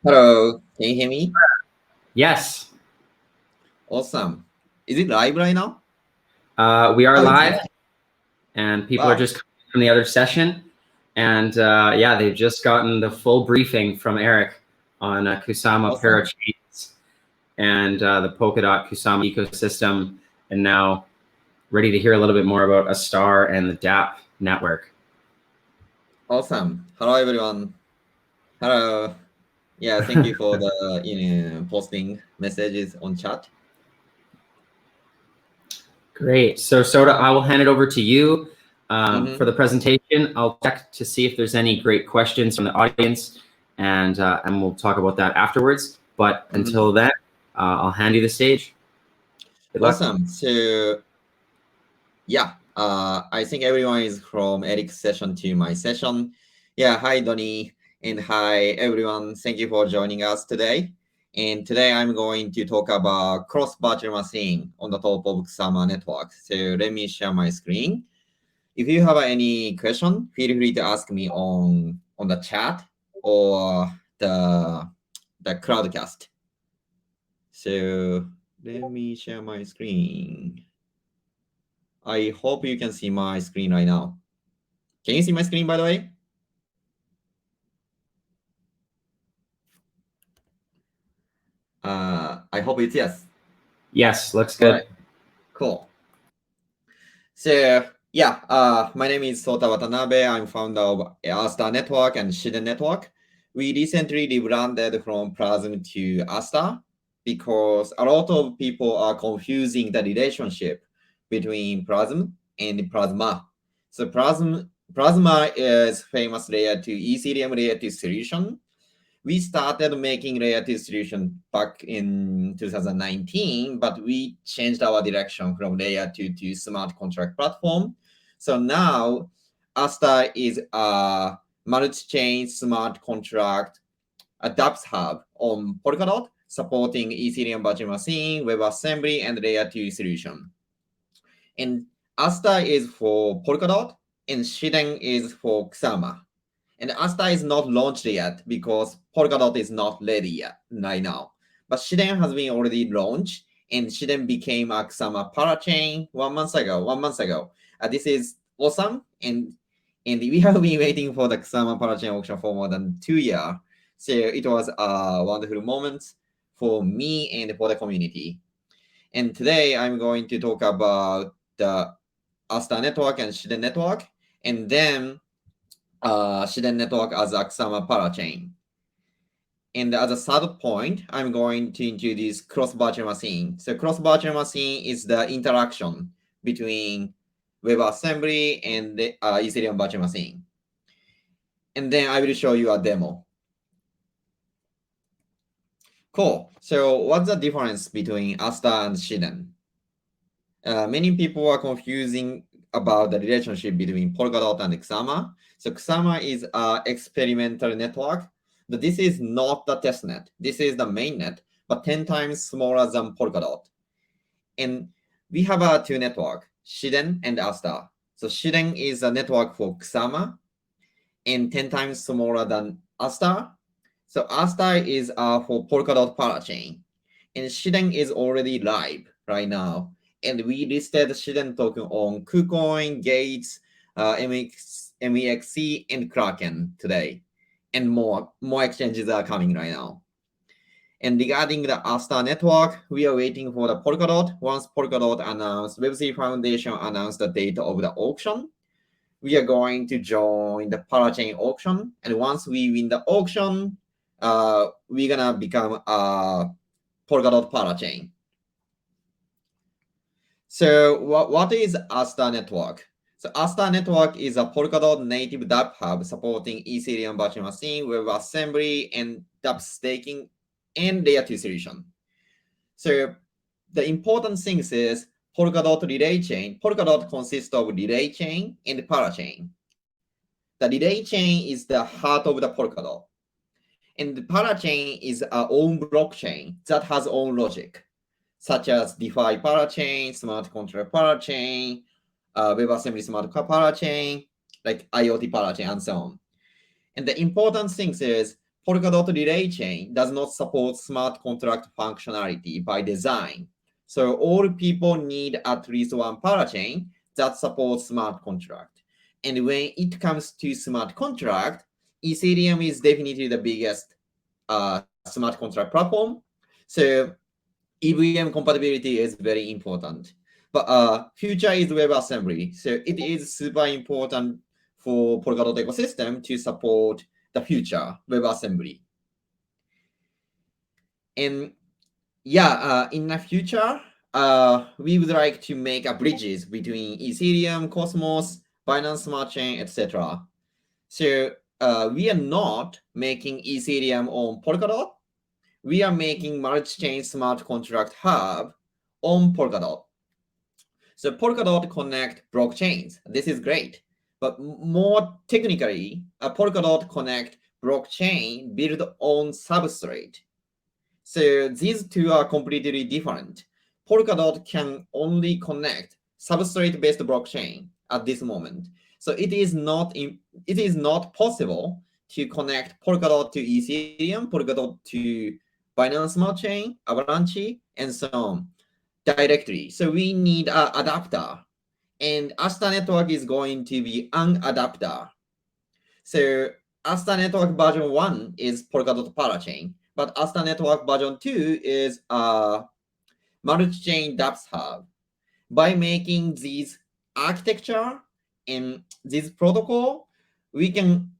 Hello, can you hear me? Yes, Awesome. Is it live right now? we are Oh, it's live, live. and people are Wow. just coming from the other session. And yeah, they've just gotten the full briefing from Eric on Kusama Awesome. Parachains and the Polkadot Kusama ecosystem, and now ready to hear a little bit more about Astar and the dApp network. Awesome. Hello, everyone. Hello. Yeah, thank you for the posting messages on chat. Great. So, Sota, I will hand it over to you for Mm-hmm. the presentation. I'll check to see if there's any great questions from the audience, and we'll talk about that afterwards. But Mm-hmm. until then, I'll hand you the stage. Good luck. Awesome. So yeah, I think everyone is from Eric's session to my session. Yeah, hi Donnie, and hi everyone. Thank you for joining us today. And today I'm going to talk about cross virtual machine on the top of Kusama network. So let me share my screen. If you have any question, feel free to ask me on the chat or the crowdcast. So let me share my screen. I hope you can see my screen right now. Can you see my screen, by the way? I hope it's yes. Yes, looks All right, good. cool. So yeah, my name is Sota Watanabe. I'm founder of Astar Network and Shiden Network. We recently rebranded from Plasm to Astar because a lot of people are confusing the relationship between Plasm and Plasma. So Plasma is famous layer 2 Ethereum layer 2 solution. We started making layer 2 solution back in 2019, but we changed our direction from layer 2 to smart contract platform. So now Asta is a multi-chain smart contract, a dApps hub on Polkadot, supporting Ethereum virtual machine, WebAssembly, and layer 2 solution. And Asta is for Polkadot, and Shiden is for Kusama. And Asta is not launched yet because Polkadot is not ready yet right now. But Shiden has been already launched, and Shiden became a Kusama parachain 1 month ago. 1 month ago, this is awesome, and we have been waiting for the Kusama parachain auction for more than 2 years. So it was a wonderful moment for me and for the community. And today I'm going to talk about the Asta network and Shiden network, and then Shiden network as Aksama parachain. And as a third point, I'm going to introduce cross virtual machine. So cross virtual machine is the interaction between WebAssembly and the Ethereum virtual machine. And then I will show you a demo. Cool. So what's the difference between Asta and Shiden? Many people are confusing about the relationship between Polkadot and Kusama. So Kusama is an experimental network, but this is not the testnet. This is the mainnet, but 10 times smaller than Polkadot. And we have a two network, Shiden and Asta. So Shiden is a network for Kusama and 10 times smaller than Asta. So Asta is for Polkadot parachain. And Shiden is already live right now. And we listed Shiden token on KuCoin, Gates, MEXC, and Kraken today. And more exchanges are coming right now. And regarding the Asta network, we are waiting for the Polkadot. Once Polkadot announced, Web3 Foundation announced the date of the auction, we are going to join the parachain auction. And once we win the auction, we're gonna become a Polkadot parachain. So what is Asta Network? So Asta Network is a Polkadot native dApp hub supporting Ethereum virtual machine, WebAssembly, and dApp staking and layer 2 solution. So the important things is Polkadot relay chain. Polkadot consists of relay chain and parachain. The relay chain is the heart of the Polkadot. And the parachain is our own blockchain that has own logic, such as DeFi parachain, smart contract parachain, WebAssembly smart parachain, like IoT parachain, and so on. And the important thing is Polkadot relay chain does not support smart contract functionality by design. So all people need at least one parachain that supports smart contract. And when it comes to smart contract, Ethereum is definitely the biggest smart contract platform. So EVM compatibility is very important. But future is WebAssembly. So it is super important for Polkadot ecosystem to support the future WebAssembly. And in the future, we would like to make a bridges between Ethereum, Cosmos, Binance Smart Chain, etc. So we are not making Ethereum on Polkadot. We are making multi-chain smart contract hub on Polkadot. So Polkadot connect blockchains. This is great. But more technically, a Polkadot connect blockchain built on substrate. So these two are completely different. Polkadot can only connect substrate-based blockchain at this moment. So it is not possible to connect Polkadot to Ethereum, Polkadot to Binance Smart Chain, Avalanche, and so on directly. So we need an adapter, and Astar Network is going to be an adapter. So Astar Network version 1 is Polkadot Parachain, but Astar Network version 2 is multi-chain dApps hub. By making these architecture and this protocol, we can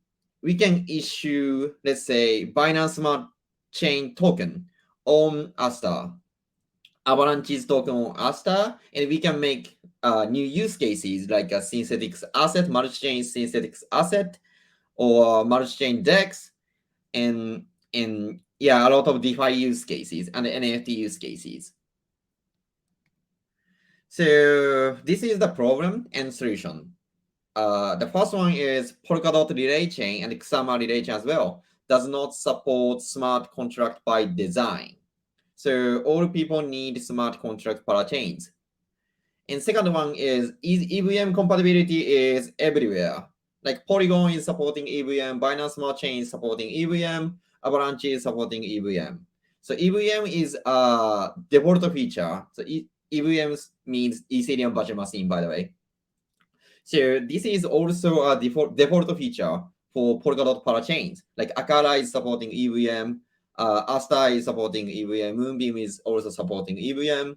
issue, let's say, Binance Smart Chain token on Astar, Avalanche's token on Astar, and we can make new use cases like a synthetic asset, multi-chain synthetic asset, or multi-chain DEX, and a lot of DeFi use cases and NFT use cases. So this is the problem and solution. The first one is Polkadot relay chain and Kusama relay chain as well does not support smart contract by design. So all people need smart contract parachains. And second one is EVM compatibility is everywhere. Like Polygon is supporting EVM, Binance Smart Chain is supporting EVM, Avalanche is supporting EVM. So EVM is a default feature. So EVM means Ethereum virtual machine, by the way. So this is also a default feature for Polkadot parachains. Like Akala is supporting EVM, Astar is supporting EVM, Moonbeam is also supporting EVM.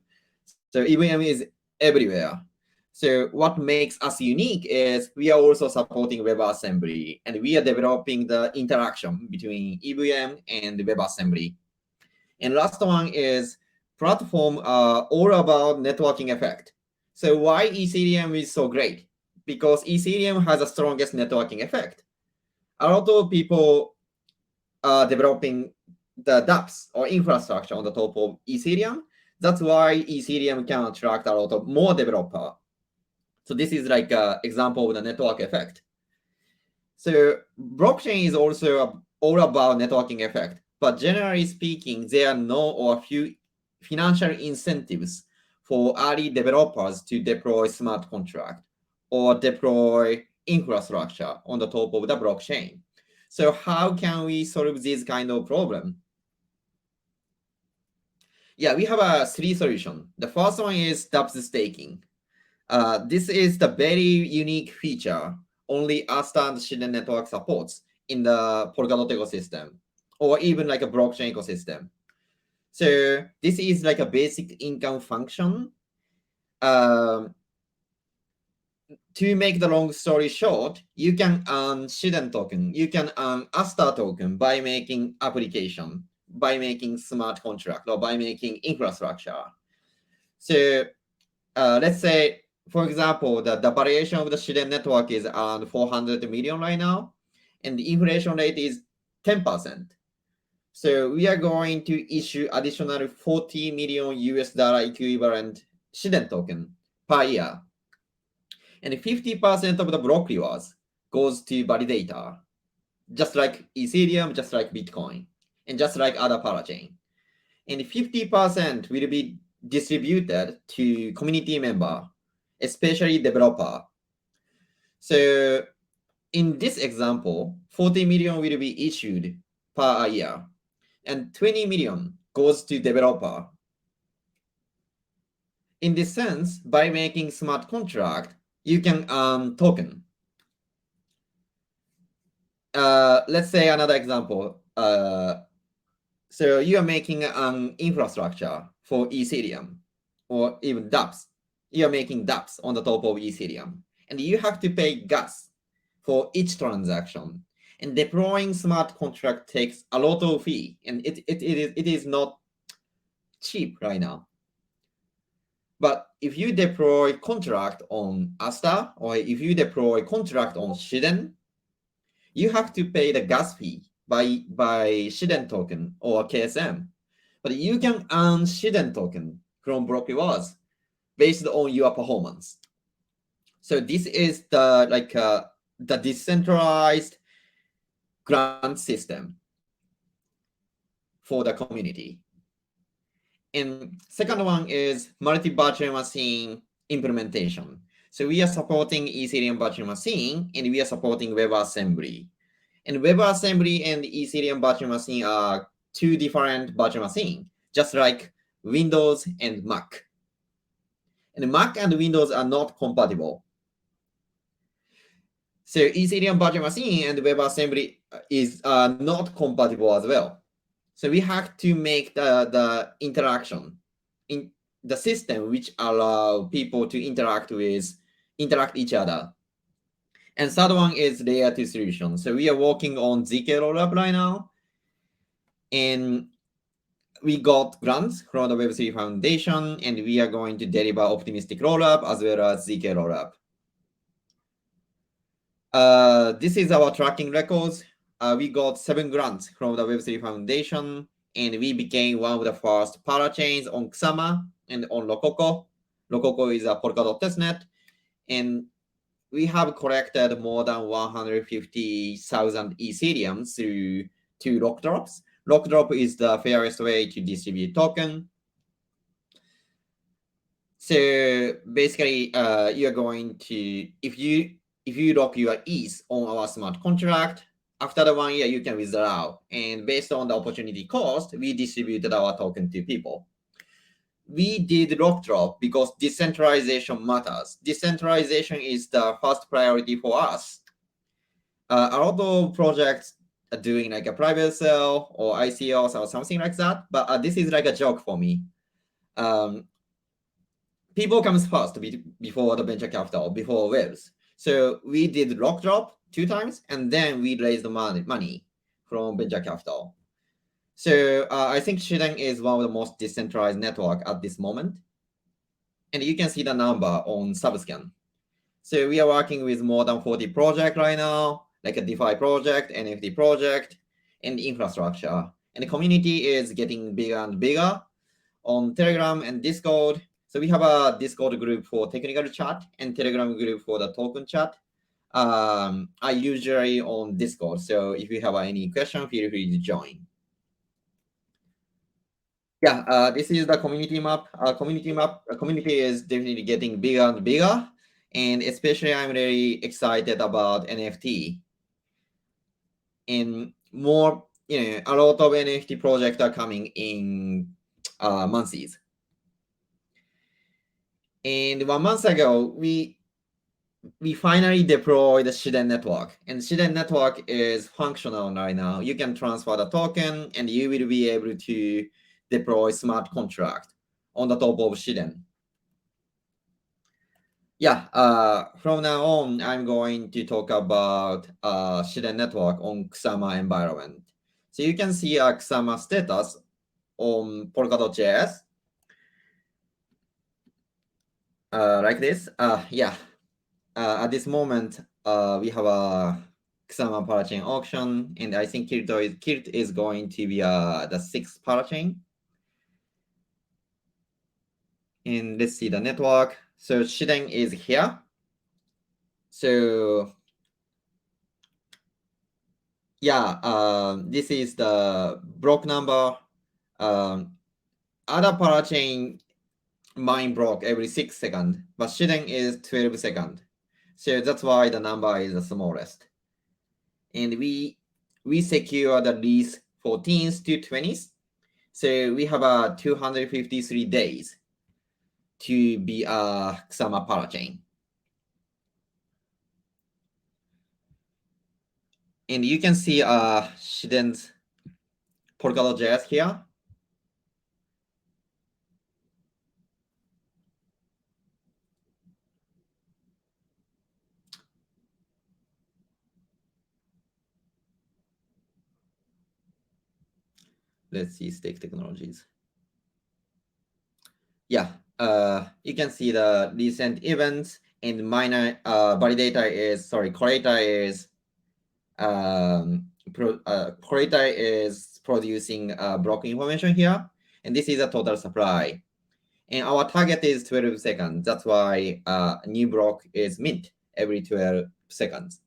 So EVM is everywhere. So what makes us unique is we are also supporting WebAssembly, and we are developing the interaction between EVM and WebAssembly. And last one is platform all about networking effect. So why Ethereum is so great? Because Ethereum has the strongest networking effect. A lot of people are developing the dApps or infrastructure on the top of Ethereum. That's why Ethereum can attract a lot of more developer. So this is like an example of the network effect. So blockchain is also all about networking effect, but generally speaking, there are no or few financial incentives for early developers to deploy smart contract or deploy infrastructure on the top of the blockchain. So how can we solve this kind of problem? Yeah, we have a 3 solution. The first one is dApp staking. This is the very unique feature only Astar and Shiden network supports in the Polkadot ecosystem, or even like a blockchain ecosystem. So this is like a basic income function. To make the long story short, you can earn Shiden token, you can earn Astar token by making application, by making smart contract, or by making infrastructure. So let's say, for example, the variation of the Shiden network is around 400 million right now, and the inflation rate is 10%. So we are going to issue additional 40 million US dollar equivalent Shiden token per year. And 50% of the block rewards goes to validator, just like Ethereum, just like Bitcoin, and just like other parachain. And 50% will be distributed to community member, especially developer. So in this example, 40 million will be issued per year, and 20 million goes to developer. In this sense, by making smart contract, you can earn token. Let's say another example. So you are making an infrastructure for Ethereum or even dApps. You are making dApps on the top of Ethereum, and you have to pay gas for each transaction. And deploying smart contract takes a lot of fee, and it is not cheap right now. But if you deploy contract on Astar, or if you deploy contract on Shiden, you have to pay the gas fee by Shiden token or KSM. But you can earn Shiden token from block rewards based on your performance. So this is the decentralized grant system for the community. And second one is multi-virtual machine implementation. So we are supporting Ethereum virtual machine, and we are supporting WebAssembly. And WebAssembly and Ethereum virtual machine are two different virtual machines, just like Windows and Mac. And Mac and Windows are not compatible. So Ethereum virtual machine and WebAssembly is not compatible as well. So we have to make the interaction in the system which allow people to interact each other. And third one is layer 2 solution. So we are working on ZK rollup right now. And we got grants from the Web3 Foundation, and we are going to deliver optimistic rollup as well as ZK rollup. This is our tracking records. We got 7 grants from the Web3 Foundation, and we became one of the first Parachains on Kusama and on Rococo. Rococo is a Polkadot testnet, and we have collected more than 150,000 Ethereum through 2 lock drops. Lock drop is the fairest way to distribute token. So basically, you're going to, if you lock your ETH on our smart contract, after the 1 year, you can withdraw. And based on the opportunity cost, we distributed our token to people. We did lock drop because decentralization matters. Decentralization is the first priority for us. A lot of projects are doing like a private sale or ICOs or something like that, but this is like a joke for me. People comes first before the venture capital, before waves. So we did lock drop 2 times, and then we raised money from venture capital. So I think Shiden is one of the most decentralized network at this moment. And you can see the number on Subscan. So we are working with more than 40 projects right now, like a DeFi project, NFT project, and infrastructure. And the community is getting bigger and bigger on Telegram and Discord. So we have a Discord group for technical chat and Telegram group for the token chat. I usually on Discord. So if you have any question, feel free to join. Yeah, this is the community map. Community is definitely getting bigger and bigger. And especially I'm really excited about NFT. And more, a lot of NFT projects are coming in months. And 1 month ago, we finally deployed the Shiden network. And Shiden network is functional right now. You can transfer the token, and you will be able to deploy smart contract on the top of Shiden. Yeah, from now on, I'm going to talk about Shiden network on Kusama environment. So you can see a Kusama status on Polkadot.js. Like this. Yeah. At this moment, we have a Kusama parachain auction, and I think Kirt is going to be the 6th parachain. And let's see the network. So Shiden is here. So yeah, this is the block number. Other parachain mine block every 6 seconds, but Shiden is 12 seconds. So that's why the number is the smallest. And we secure the least 14th to 20th. So we have 253 days to be a Kusama Parachain. And you can see Shiden's Polkadot.js here. Let's see stake technologies. Yeah, you can see the recent events, and miner collator is collator is producing block information here, and this is a total supply. And our target is 12 seconds. That's why a new block is mint every 12 seconds.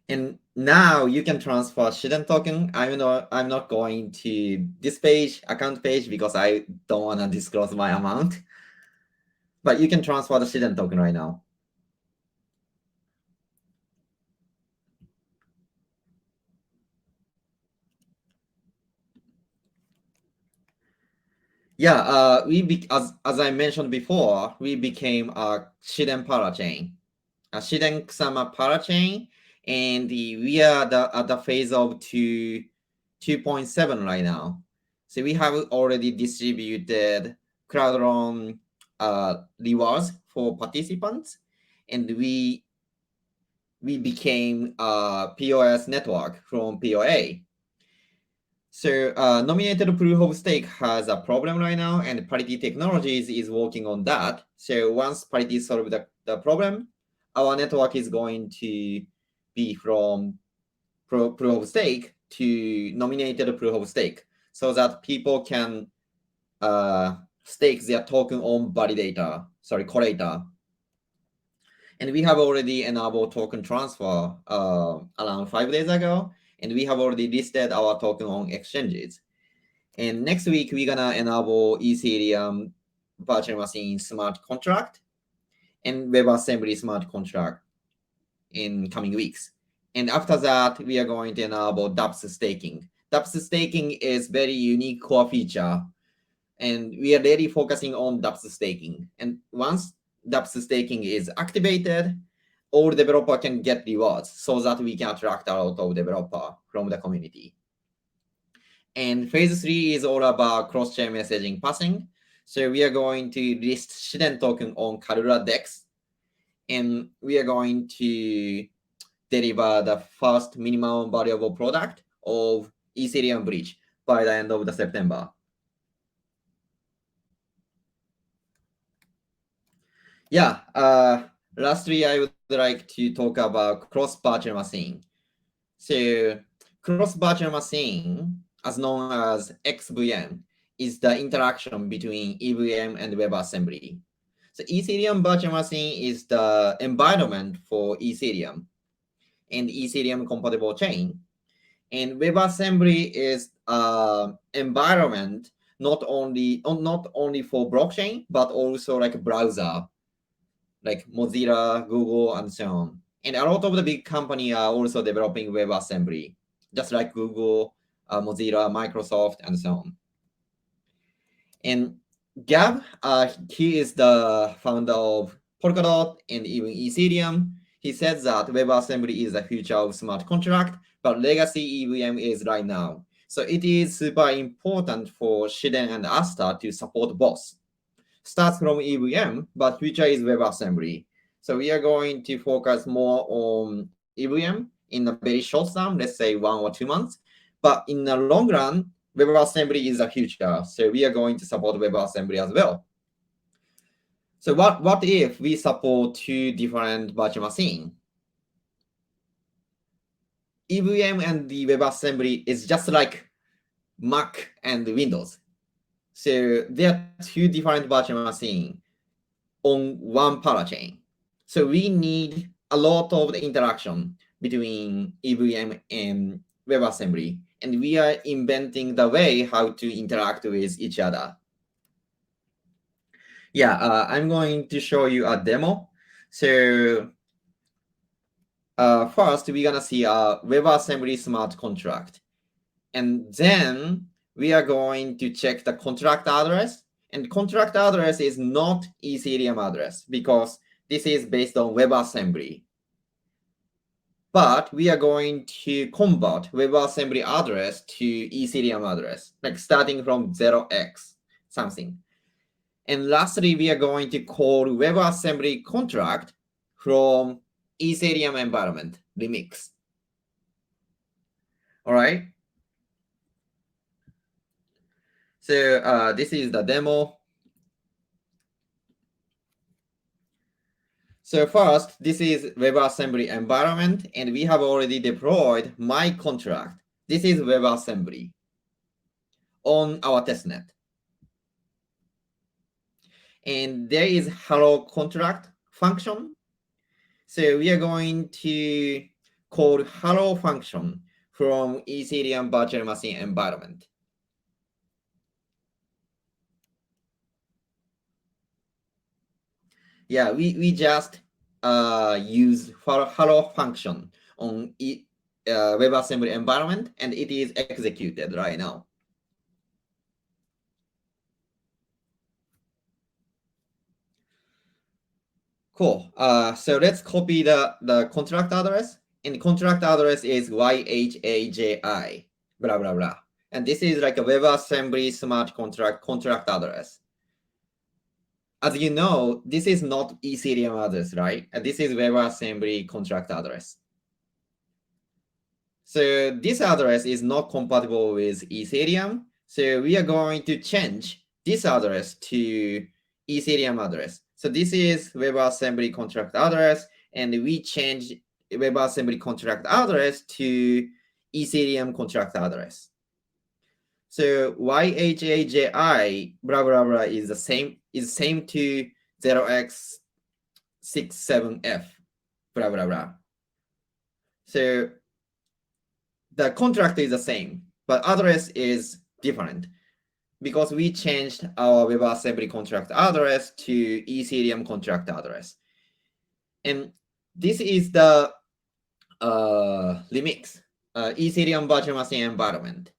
And now you can transfer Shiden token. I'm not going to this page, account page, because I don't want to disclose my amount. But you can transfer the Shiden token right now. Yeah, as I mentioned before, we became a Shiden parachain, a Shiden Kusama parachain, and we are at the phase of 2.7 right now. So we have already distributed crowd rewards for participants, and we became a POS network from POA. So nominated proof of stake has a problem right now, and Parity Technologies is working on that. So once Parity solves the problem, our network is going to be from proof of stake to nominated proof of stake, so that people can stake their token on collator. And we have already enabled token transfer around 5 days ago, and we have already listed our token on exchanges. And next week, we're gonna enable Ethereum virtual machine smart contract and WebAssembly smart contract in coming weeks. And after that, we are going to enable dApp staking. dApp staking is very unique core feature, and we are really focusing on dApp staking. And once dApp staking is activated, all developer can get rewards, so that we can attract a lot of developer from the community. And phase 3 is all about cross-chain messaging passing. So we are going to list Shiden token on Karura DEX, and we are going to deliver the first minimum valuable product of Ethereum Bridge by the end of the September. Yeah, lastly, I would like to talk about cross-virtual machine. So cross-virtual machine, as known as XVM, is the interaction between EVM and WebAssembly. So Ethereum virtual machine is the environment for Ethereum and Ethereum compatible chain. And WebAssembly is environment not only for blockchain, but also like browser, like Mozilla, Google, and so on. And a lot of the big companies are also developing WebAssembly, just like Google, Mozilla, Microsoft, and so on. And Gab, he is the founder of Polkadot and even Ethereum. He says that WebAssembly is the future of smart contract, but legacy EVM is right now. So it is super important for Shiden and Astar to support both. Starts from EVM, but future is WebAssembly. So we are going to focus more on EVM in a very short term, let's say 1 or 2 months. But in the long run, WebAssembly is the future. So we are going to support WebAssembly as well. So what if we support 2 different virtual machines? EVM and the WebAssembly is just like Mac and Windows. So there are 2 different virtual machines on one parachain. So we need a lot of the interaction between EVM and WebAssembly, and we are inventing the way how to interact with each other. Yeah, I'm going to show you a demo. So first we're gonna see a WebAssembly smart contract, and then we are going to check the contract address. And contract address is not Ethereum address because this is based on WebAssembly. But we are going to convert WebAssembly address to Ethereum address, like starting from 0x something. And lastly, we are going to call WebAssembly contract from Ethereum environment remix. All right. So this is the demo. So first, this is WebAssembly environment, and we have already deployed my contract. This is WebAssembly on our testnet. And there is hello contract function. So we are going to call hello function from Ethereum virtual machine environment. Yeah, we just use for hello function on WebAssembly environment, and it is executed right now. Cool. So let's copy the contract address, and the contract address is YHAJI, blah blah blah. And this is like a WebAssembly smart contract address. As you know, this is not Ethereum address, right? And this is WebAssembly contract address. So this address is not compatible with Ethereum. So we are going to change this address to Ethereum address. So this is WebAssembly contract address, and we change WebAssembly contract address to Ethereum contract address. So YHAJI blah blah blah is the same to 0x67f blah blah blah. So the contract is the same, but address is different because we changed our WebAssembly contract address to Ethereum contract address. And this is the remix, Ethereum virtual machine environment.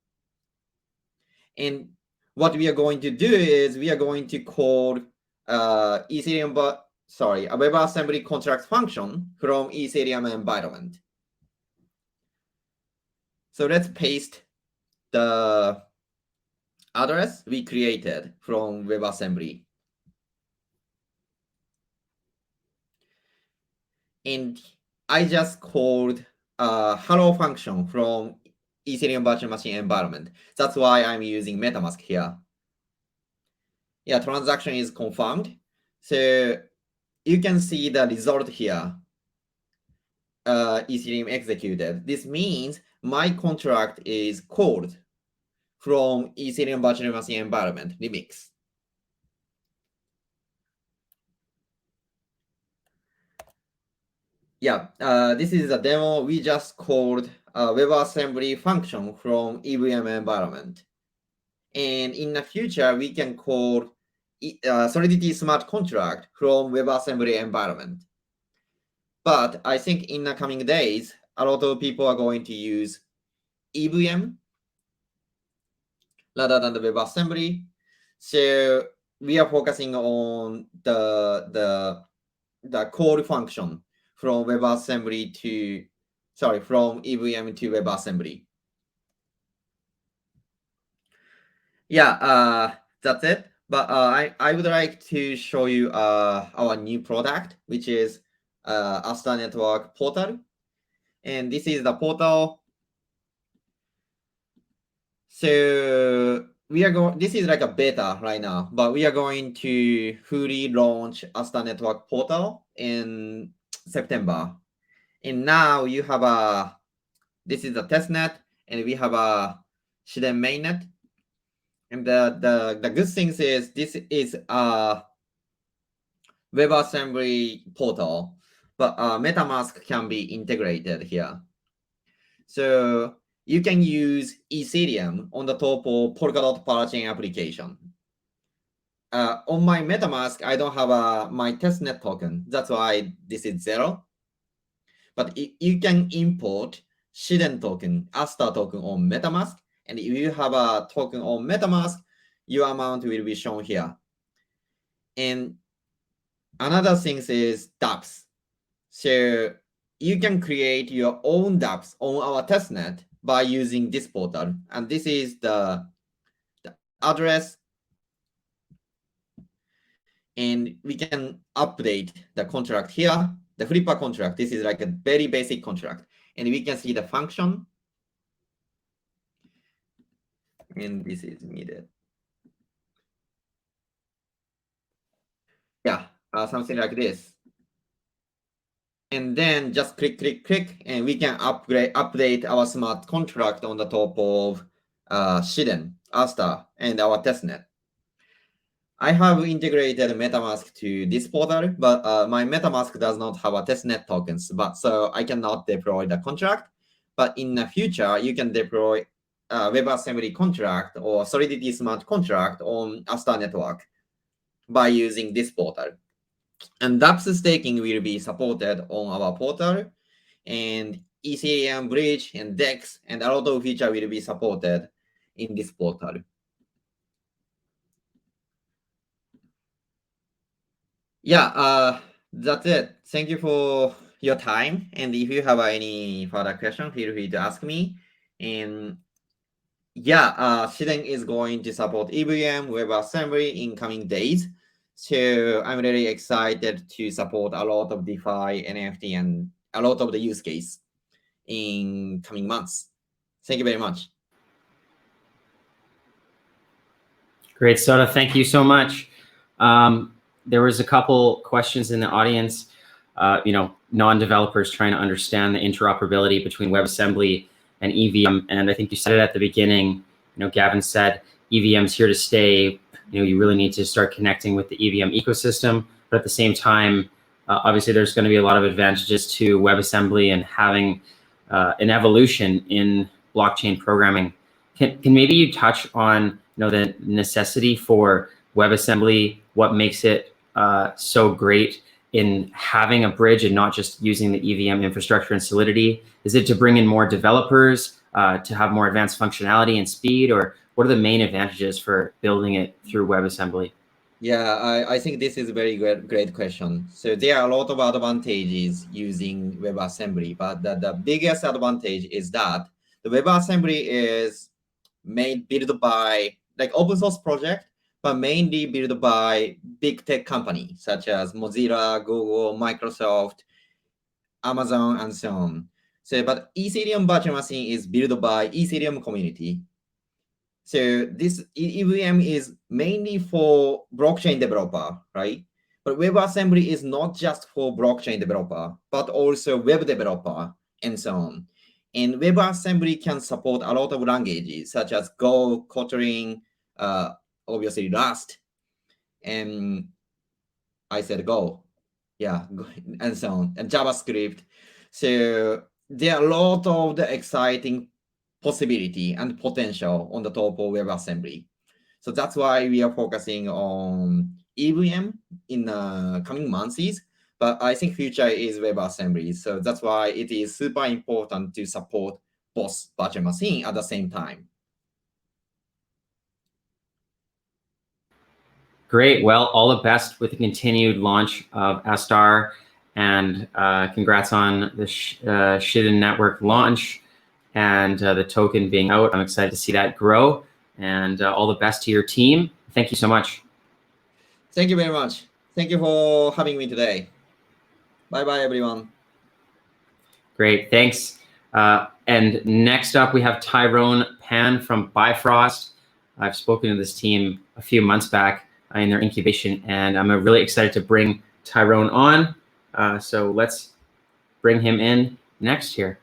And what we are going to do is we are going to call a WebAssembly contract function from Ethereum environment. So let's paste the address we created from WebAssembly. And I just called a hello function from Ethereum virtual machine environment. That's why I'm using MetaMask here. Yeah, transaction is confirmed. So you can see the result here. Ethereum executed. This means my contract is called from Ethereum virtual machine environment remix. Yeah, this is a demo. We just called a WebAssembly function from EVM environment. And in the future, we can call Solidity smart contract from WebAssembly environment. But I think in the coming days, a lot of people are going to use EVM rather than the WebAssembly. So we are focusing on the call function from WebAssembly from EVM to WebAssembly. Yeah, that's it. But I would like to show you our new product, which is Astar Network portal. And this is the portal. So this is like a beta right now, but we are going to fully launch Astar Network portal in September. And now you have this is the testnet, and we have a Shiden mainnet. And the good thing is this is a WebAssembly portal, but MetaMask can be integrated here. So you can use Ethereum on the top of Polkadot Parachain application. On my MetaMask, I don't have my testnet token. That's why this is 0. but you can import Shiden token, Astar token on MetaMask. And if you have a token on MetaMask, your amount will be shown here. And another thing is dApps. So you can create your own dApps on our testnet by using this portal. And this is the address. And we can update the contract here, the Flipper contract. This is like a very basic contract. And we can see the function. And this is needed. Yeah, something like this. And then just click, and we can update our smart contract on the top of Shiden, Astar, and our testnet. I have integrated MetaMask to this portal, but my MetaMask does not have a testnet tokens, so I cannot deploy the contract. But in the future, you can deploy a WebAssembly contract or Solidity smart contract on Astar network by using this portal. And dApps staking will be supported on our portal, and Ethereum Bridge and DEX and a lot of features will be supported in this portal. Yeah, that's it. Thank you for your time. And if you have any further questions, feel free to ask me. And yeah, Shiden is going to support EVM WebAssembly in coming days. So I'm really excited to support a lot of DeFi, NFT, and a lot of the use case in coming months. Thank you very much. Great, Sota. Thank you so much. There was a couple questions in the audience, non-developers trying to understand the interoperability between WebAssembly and EVM. And I think you said it at the beginning, Gavin said, EVM's here to stay. You really need to start connecting with the EVM ecosystem. But at the same time, obviously there's going to be a lot of advantages to WebAssembly and having an evolution in blockchain programming. Can maybe you touch on the necessity for WebAssembly, what makes it so great in having a bridge and not just using the EVM infrastructure and Solidity? Is it to bring in more developers, to have more advanced functionality and speed, or what are the main advantages for building it through WebAssembly? Yeah, I think this is a very great question. So there are a lot of advantages using WebAssembly, but the biggest advantage is that the WebAssembly is built by like open source project, but mainly built by big tech companies such as Mozilla, Google, Microsoft, Amazon, and so on. So, but Ethereum virtual machine is built by Ethereum community. So this EVM is mainly for blockchain developer, right? But WebAssembly is not just for blockchain developer, but also web developer and so on. And WebAssembly can support a lot of languages such as Go, Kotlin, obviously Rust, and I said Go, yeah, and so on, and JavaScript. So there are a lot of the exciting possibility and potential on the top of WebAssembly. So that's why we are focusing on EVM in the coming months. But I think future is WebAssembly. So that's why it is super important to support both virtual machine at the same time. Great. Well, all the best with the continued launch of Astar, and congrats on the Shiden network launch and the token being out. I'm excited to see that grow, and all the best to your team. Thank you so much. Thank you very much. Thank you for having me today. Bye-bye, everyone. Great. Thanks. And next up, we have Tyrone Pan from Bifrost. I've spoken to this team a few months back in their incubation, and I'm really excited to bring Tyrone on. So let's bring him in next here.